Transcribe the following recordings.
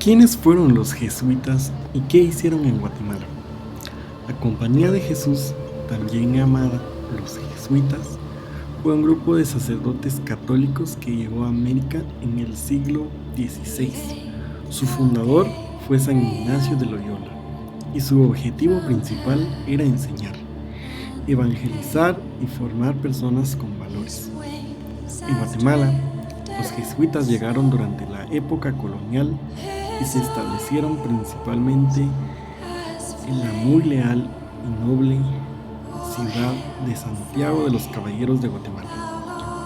¿Quiénes fueron los jesuitas y qué hicieron en Guatemala? La Compañía de Jesús, también llamada los jesuitas, fue un grupo de sacerdotes católicos que llegó a América en el siglo XVI. Su fundador fue San Ignacio de Loyola y su objetivo principal era enseñar, evangelizar y formar personas con valores. En Guatemala, los jesuitas llegaron durante la época colonial y se establecieron principalmente en la muy leal y noble ciudad de Santiago de los Caballeros de Guatemala,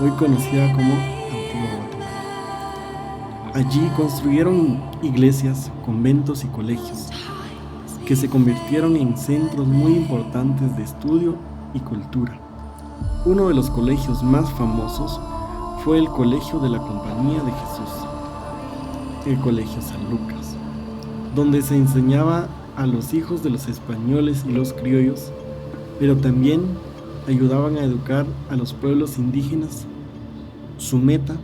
hoy conocida como Antigua Guatemala. Allí construyeron iglesias, conventos y colegios que se convirtieron en centros muy importantes de estudio y cultura. Uno de los colegios más famosos fue el Colegio de la Compañía de Jesús, el Colegio San Lucas, donde se enseñaba a los hijos de los españoles y los criollos, pero también ayudaban a educar a los pueblos indígenas. Su meta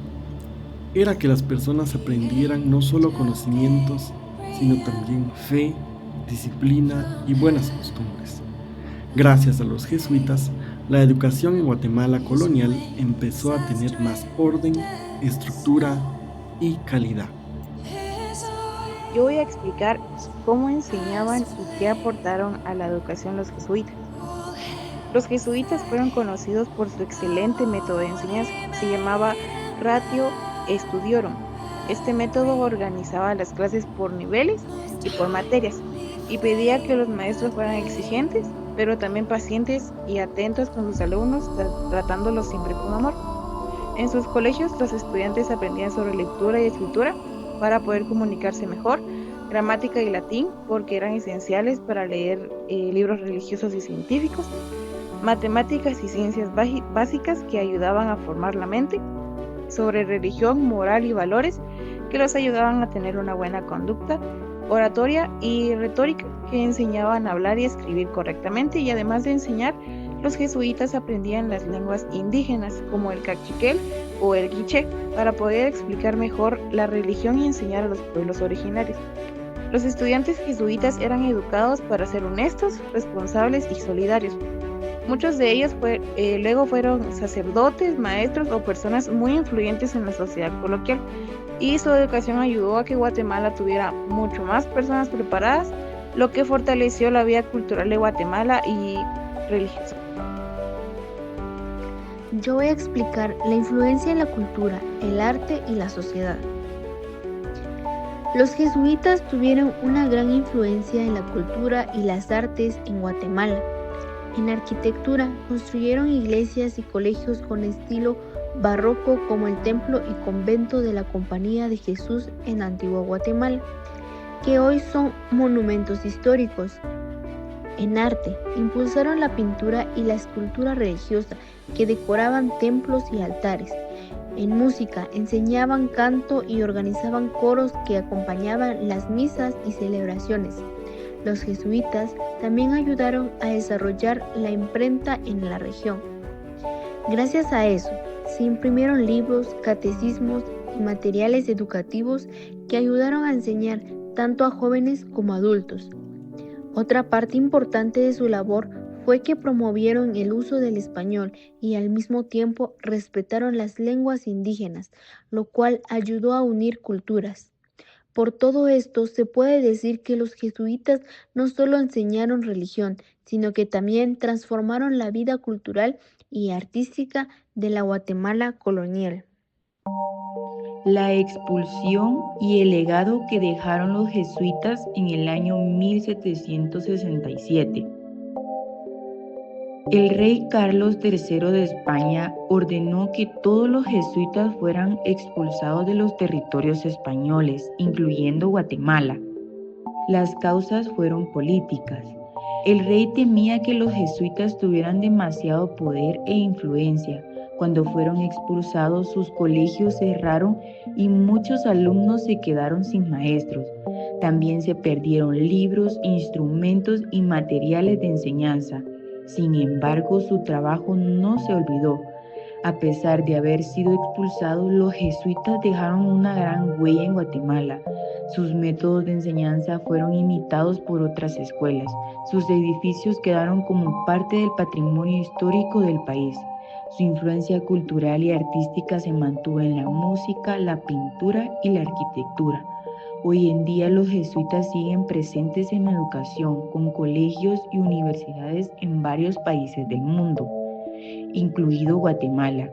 era que las personas aprendieran no solo conocimientos, sino también fe, disciplina y buenas costumbres. Gracias a los jesuitas, la educación en Guatemala colonial empezó a tener más orden, estructura y calidad. Yo voy a explicar cómo enseñaban y qué aportaron a la educación los jesuitas. Los jesuitas fueron conocidos por su excelente método de enseñanza. Se llamaba Ratio Studiorum. Este método organizaba las clases por niveles y por materias y pedía que los maestros fueran exigentes, pero también pacientes y atentos con sus alumnos, tratándolos siempre con amor. En sus colegios, los estudiantes aprendían sobre lectura y escritura para poder comunicarse mejor, gramática y latín, porque eran esenciales para leer libros religiosos y científicos, matemáticas y ciencias básicas que ayudaban a formar la mente, sobre religión, moral y valores que los ayudaban a tener una buena conducta, oratoria y retórica que enseñaban a hablar y escribir correctamente, y además de enseñar, los jesuitas aprendían las lenguas indígenas como el cachiquel o el quiché para poder explicar mejor la religión y enseñar a los pueblos originarios. Los estudiantes jesuitas eran educados para ser honestos, responsables y solidarios. Muchos de ellos luego fueron sacerdotes, maestros o personas muy influyentes en la sociedad coloquial, y su educación ayudó a que Guatemala tuviera mucho más personas preparadas, lo que fortaleció la vida cultural de Guatemala y religiosa. Yo voy a explicar la influencia en la cultura, el arte y la sociedad. Los jesuitas tuvieron una gran influencia en la cultura y las artes en Guatemala. En arquitectura, construyeron iglesias y colegios con estilo barroco como el templo y convento de la Compañía de Jesús en Antigua Guatemala, que hoy son monumentos históricos. En arte, impulsaron la pintura y la escultura religiosa que decoraban templos y altares. En música, enseñaban canto y organizaban coros que acompañaban las misas y celebraciones. Los jesuitas también ayudaron a desarrollar la imprenta en la región. Gracias a eso, se imprimieron libros, catecismos y materiales educativos que ayudaron a enseñar tanto a jóvenes como a adultos. Otra parte importante de su labor fue que promovieron el uso del español y al mismo tiempo respetaron las lenguas indígenas, lo cual ayudó a unir culturas. Por todo esto, se puede decir que los jesuitas no solo enseñaron religión, sino que también transformaron la vida cultural y artística de la Guatemala colonial. La expulsión y el legado que dejaron los jesuitas en el año 1767. El rey Carlos III de España ordenó que todos los jesuitas fueran expulsados de los territorios españoles, incluyendo Guatemala. Las causas fueron políticas. El rey temía que los jesuitas tuvieran demasiado poder e influencia. Cuando fueron expulsados, sus colegios cerraron y muchos alumnos se quedaron sin maestros. También se perdieron libros, instrumentos y materiales de enseñanza. Sin embargo, su trabajo no se olvidó. A pesar de haber sido expulsados, los jesuitas dejaron una gran huella en Guatemala. Sus métodos de enseñanza fueron imitados por otras escuelas. Sus edificios quedaron como parte del patrimonio histórico del país. Su influencia cultural y artística se mantuvo en la música, la pintura y la arquitectura. Hoy en día los jesuitas siguen presentes en la educación, con colegios y universidades en varios países del mundo, incluido Guatemala.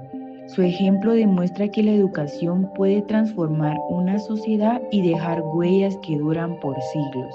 Su ejemplo demuestra que la educación puede transformar una sociedad y dejar huellas que duran por siglos.